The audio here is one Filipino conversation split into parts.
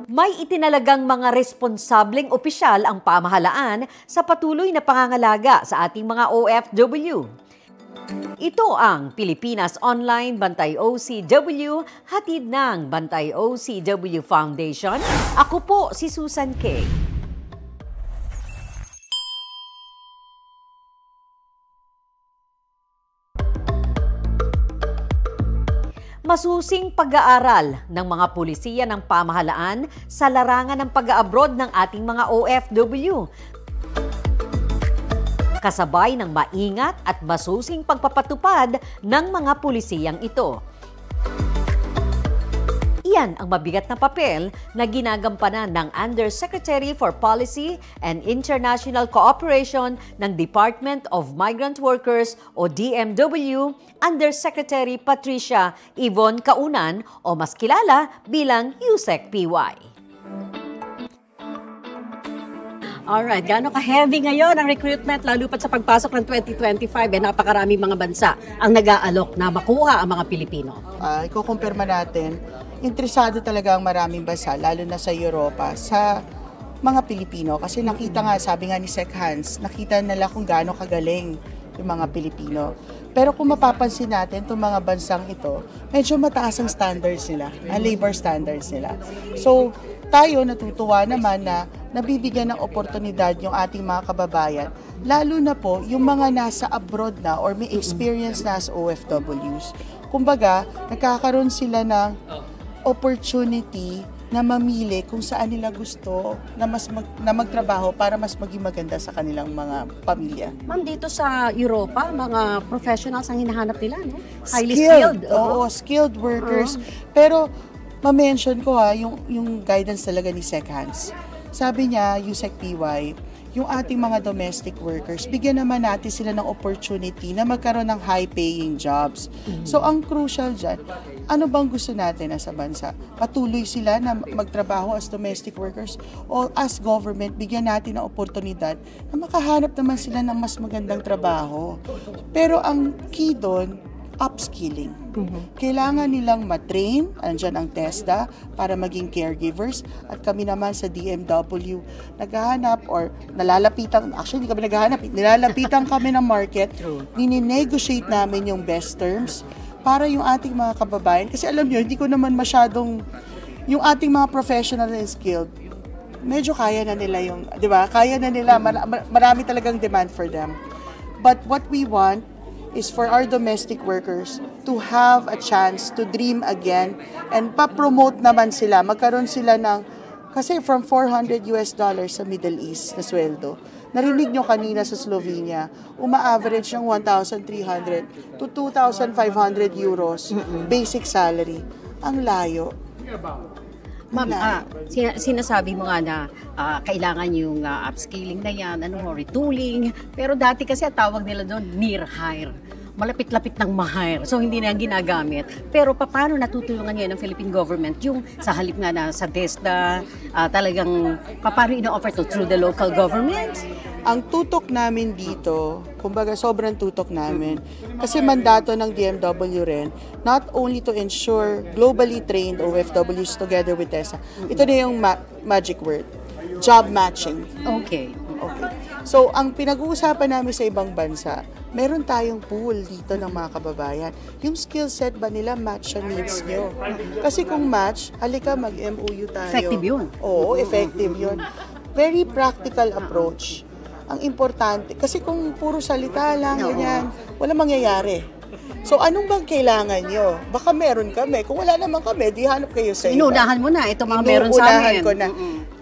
May itinalagang mga responsableng opisyal ang pamahalaan sa patuloy na pangangalaga sa ating mga OFW. Ito ang Pilipinas Online Bantay OCW, hatid ng Bantay OCW Foundation. Ako po si Susan K. Masusing pag-aaral ng mga pulisiya ng pamahalaan sa larangan ng pag-abroad ng ating mga OFW. Kasabay ng maingat at masusing pagpapatupad ng mga pulisiyang ito. Iyan ang mabigat na papel na ginagampanan ng Undersecretary for Policy and International Cooperation ng Department of Migrant Workers o DMW, Undersecretary Patricia Yvonne Kaunan o mas kilala bilang USEC-PY. Alright, gaano ka-heavy ngayon ang recruitment lalo pat sa pagpasok ng 2025 napakaraming mga bansa ang nag-aalok na makuha ang mga Pilipino. Ikukumpirma natin, interesado talaga ang maraming bansa, lalo na sa Europa, sa mga Pilipino. Kasi nakita nga, sabi nga ni Sec Hans, nakita nila kung gaano kagaling yung mga Pilipino. Pero kung mapapansin natin, itong mga bansang ito, medyo mataas ang standards nila, ang labor standards nila. So, tayo natutuwa naman na nabibigyan ng oportunidad yung ating mga kababayan, lalo na po yung mga nasa abroad na or may experience na as OFWs. Kumbaga, nagkakaroon sila ng opportunity na mamili kung saan nila gusto na magtrabaho para mas maging maganda sa kanilang mga pamilya. Ma'am, dito sa Europa, mga professionals ang hinahanap nila, no? Highly skilled. Oo, skilled workers. Pero, ma-mention ko yung guidance talaga ni Sec Hans. Sabi niya, USEC-PY, yung ating mga domestic workers, bigyan naman natin sila ng opportunity na magkaroon ng high-paying jobs. So, ang crucial dyan, ano bang gusto natin sa bansa? Patuloy sila na magtrabaho as domestic workers o as government, bigyan natin ng oportunidad na makahanap naman sila ng mas magandang trabaho. Pero ang key doon, upskilling. Kailangan nilang matrain, andyan ang TESDA, para maging caregivers. At kami naman sa DMW, naghahanap or nalalapitan, actually hindi kami naghahanap, nilalapitan kami ng market, nini-negotiate namin yung best terms para yung ating mga kababayan. Kasi alam nyo, hindi ko naman masyadong, yung ating mga professional and skilled, medyo kaya na nila yung, di ba? Kaya na nila, marami talagang demand for them. But what we want is for our domestic workers to have a chance to dream again and pa-promote naman sila. Magkaroon sila ng, kasi from $400 sa Middle East na sweldo, narinig nyo kanina sa Slovenia, uma-average ng 1,300 to 2,500 euros basic salary. Ang layo. Ma'am, sinasabi mo nga na kailangan yung upskilling na yan, retooling. Pero dati kasi tawag nila doon near hire. Malapit-lapit ng ma-hire. So, hindi na ginagamit. Pero paano natutulungan ngayon ng Philippine government yung sa halip nga na sa DESDA, talagang paano ino-offer to through the local government? Ang tutok namin dito, kumbaga sobrang tutok namin, kasi mandato ng DMW rin, not only to ensure globally trained OFWs together with TESDA, ito na yung magic word, job matching. Okay. So, ang pinag-uusapan namin sa ibang bansa, meron tayong pool dito ng mga kababayan. Yung skill set ba nila match sa needs nyo? Kasi kung match, halika mag-MOU tayo. Effective yun. Oo, effective yun. Very practical approach. Ang importante, kasi kung puro salita lang, ganyan, wala mangyayari. So, anong bang kailangan nyo? Baka meron kami. Kung wala naman kami, di hanap kayo sa iba. Inuunahan mo na. Ito mga meron sa amin.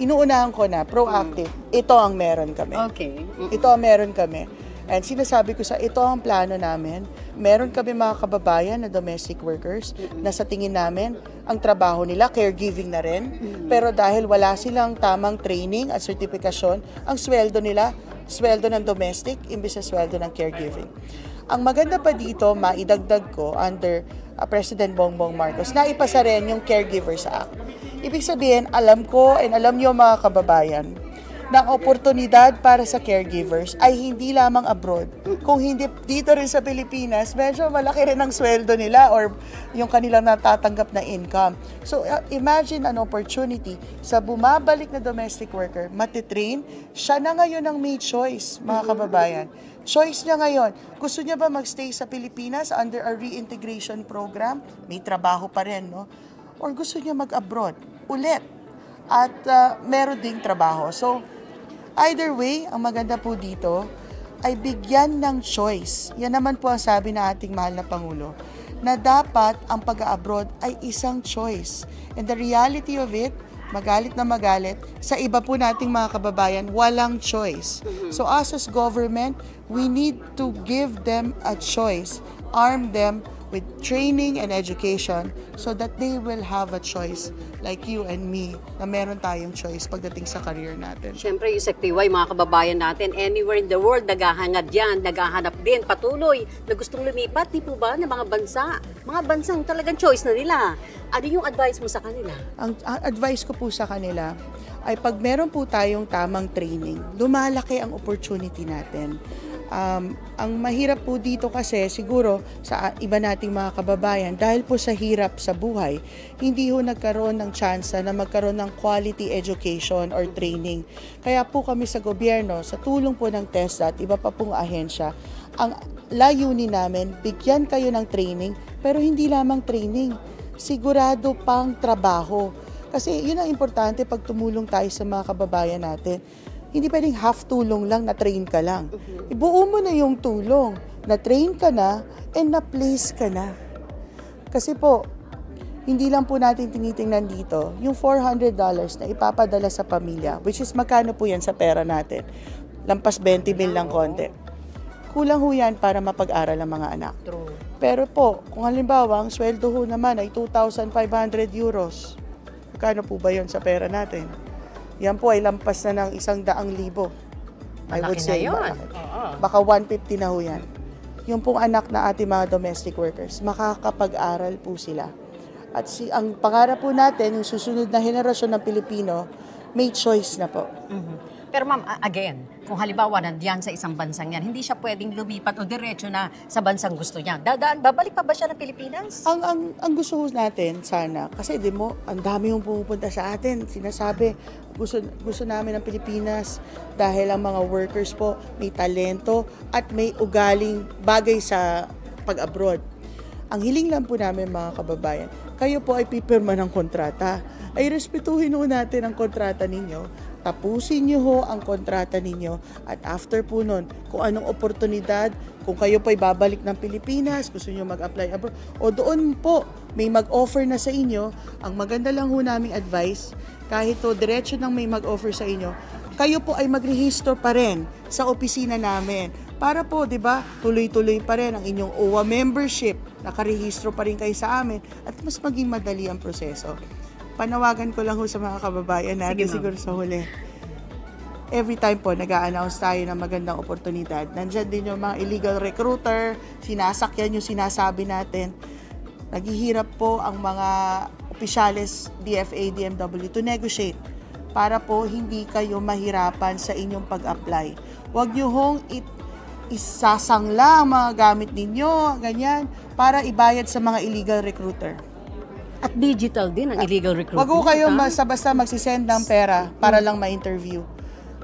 Inuunahan ko na, proactive. Ito ang meron kami. Okay. Ito ang meron kami. And sinasabi ko ito ang plano namin. Meron kami mga kababayan na domestic workers na sa tingin namin, ang trabaho nila, caregiving na rin. Pero dahil wala silang tamang training at sertifikasyon, ang sweldo nila, sweldo ng domestic, imbis na sweldo ng caregiving. Ang maganda pa dito, maidagdag ko, under President Bongbong Marcos, naipasa rin yung Caregivers Act. Ibig sabihin, alam ko and alam niyo mga kababayan, ng oportunidad para sa caregivers ay hindi lamang abroad. Kung hindi dito rin sa Pilipinas, medyo malaki rin ang sweldo nila or yung kanilang natatanggap na income. So imagine an opportunity sa bumabalik na domestic worker, matitrain, siya na ngayon ang may choice, mga kababayan. Choice niya ngayon. Gusto niya ba magstay sa Pilipinas under a reintegration program? May trabaho pa rin, no? Or gusto niya mag-abroad ulit at meron ding trabaho. So, either way, ang maganda po dito ay bigyan ng choice. Yan naman po ang sabi ng ating mahal na Pangulo, na dapat ang pag-abroad ay isang choice. And the reality of it, magalit na magalit, sa iba po nating mga kababayan, walang choice. So us as government, we need to give them a choice, arm them with training and education so that they will have a choice like you and me, na meron tayong choice pagdating sa career natin. Siyempre, Yusek PY, mga kababayan natin, anywhere in the world, naghahangad yan, naghahanap din, patuloy, na gustong lumipat, di po ba, ng mga bansa? Mga bansang talagang choice na nila. Ano yung advice mo sa kanila? Ang advice ko po sa kanila ay pag meron po tayong tamang training, lumalaki ang opportunity natin. Ang mahirap po dito kasi siguro sa iba nating mga kababayan, dahil po sa hirap sa buhay, hindi ho nagkaroon ng tsansa na magkaroon ng quality education or training. Kaya po kami sa gobyerno, sa tulong po ng TESDA at iba pa pong ahensya, ang layunin namin, bigyan kayo ng training, pero hindi lamang training, sigurado pang trabaho. Kasi yun ang importante pag tumulong tayo sa mga kababayan natin. Hindi pwedeng half tulong lang, na-train ka lang. Ibuo mo na yung tulong. Na-train ka na and na-place ka na. Kasi po, hindi lang po natin tinitingnan dito yung $400 na ipapadala sa pamilya, which is magkano po yan sa pera natin. Lampas 20 mil lang konti. Kulang ho yan para mapag-aral ang mga anak. True. Pero po, kung halimbawa, ang sweldo ho naman ay 2,500 euros. Magkano po ba yun sa pera natin? Yan po ay lampas na ng 100,000. I would say, baka 150 na ho yan. Yung pong anak na ating mga domestic workers, makakapag-aral po sila. At ang pangarap po natin, yung susunod na henerasyon ng Pilipino, may choice na po. Pero ma'am, again, kung halimbawa nandiyan sa isang bansang yan, hindi siya pwedeng lumipat o diretso na sa bansang gusto niya. Babalik pa ba siya ng Pilipinas? Ang gusto natin sana, kasi di mo, ang dami yung pumupunta sa atin. Sinasabi, gusto namin ng Pilipinas dahil ang mga workers po may talento at may ugaling bagay sa pag-abroad. Ang hiling lang po namin mga kababayan, kayo po ay pipirma ng kontrata. Ay respetuhin ho natin ang kontrata ninyo. Tapusin nyo ho ang kontrata ninyo at after po nun, kung anong oportunidad, kung kayo po'y babalik ng Pilipinas, gusto nyo mag-apply abroad, o doon po may mag-offer na sa inyo, ang maganda lang ho naming advice, kahit to diretso nang may mag-offer sa inyo, kayo po ay mag-rehisto pa rin sa opisina namin. Para po, di ba, tuloy-tuloy pa rin ang inyong OWA membership, nakarehistro pa rin kayo sa amin, at mas maging madali ang proseso. Panawagan ko lang ho sa mga kababayan natin siguro sa huli. Every time po nag-a-announce tayo ng magandang oportunidad, nandyan din yung mga illegal recruiter, sinasakyan yung sinasabi natin. Naghihirap po ang mga opisyales, DFA, DMW to negotiate para po hindi kayo mahirapan sa inyong pag-apply. Huwag nyo hong isasangla ang mga gamit ninyo, ganyan, para ibayad sa mga illegal recruiter. At digital din ang illegal recruitment. Wag ko kayo basta magsisend ng pera para lang ma-interview.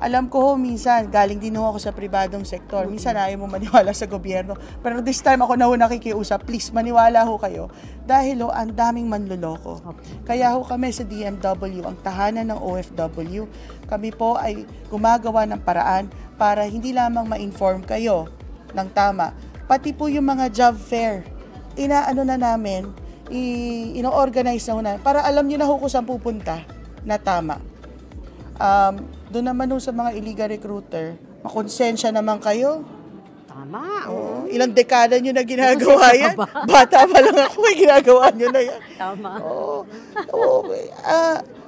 Alam ko ho, minsan, galing din ho ako sa pribadong sektor. Minsan ayaw mo maniwala sa gobyerno. Pero this time ako na ho nakikiusap, please maniwala ho kayo. Dahil ho, ang daming manloloko. Kaya ho kami sa DMW, ang tahanan ng OFW, kami po ay gumagawa ng paraan para hindi lamang ma-inform kayo ng tama. Pati po yung mga job fair, inaano na namin, ino-organize na ho na, para alam nyo na ho kung saan pupunta na tama. Doon naman ho sa mga illegal recruiter, makonsensya naman kayo. Tama. Oo. Ilang dekada nyo na ginagawa yan. Bata pa lang ako, ginagawa nyo na yan. Tama. Oo.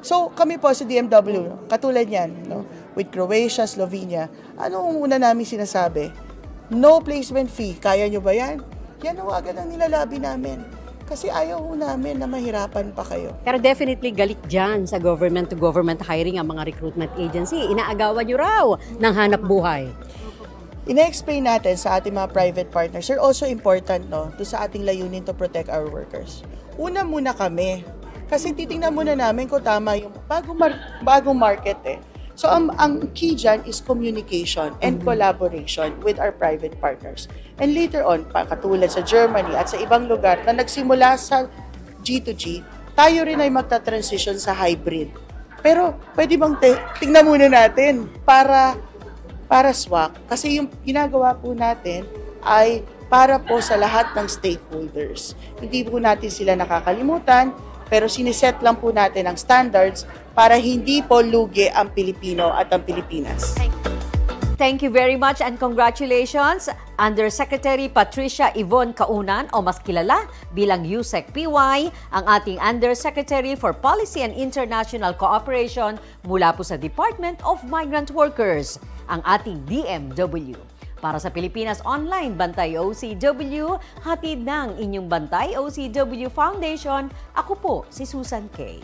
So, kami po sa DMW, katulad yan, no? With Croatia, Slovenia, ano ang una namin sinasabi? No placement fee. Kaya nyo ba yan? Yan ho agad ang nilalabi namin. Kasi ayaw ho namin na mahirapan pa kayo. Pero definitely galit dyan sa government-to-government hiring ang mga recruitment agency. Inaagawan nyo raw ng hanap buhay. Ina-explain natin sa ating mga private partners are also important, no, to sa ating layunin to protect our workers. Una muna kami. Kasi titingnan muna namin kung tama yung bagong market eh. So ang key dyan is communication and collaboration with our private partners. And later on, katulad sa Germany at sa ibang lugar na nagsimula sa G2G, tayo rin ay magta-transition sa hybrid. Pero pwede bang tingnan muna natin para swak? Kasi yung ginagawa po natin ay para po sa lahat ng stakeholders. Hindi po natin sila nakakalimutan, pero siniset lang po natin ang standards para hindi po lugi ang Pilipino at ang Pilipinas. Thank you very much and congratulations, Undersecretary Patricia Yvonne Kaunan o mas kilala bilang USEC PY, ang ating Undersecretary for Policy and International Cooperation mula po sa Department of Migrant Workers, ang ating DMW. Para sa Pilipinas Online Bantay OCW, hatid ng inyong Bantay OCW Foundation, ako po si Susan Kay.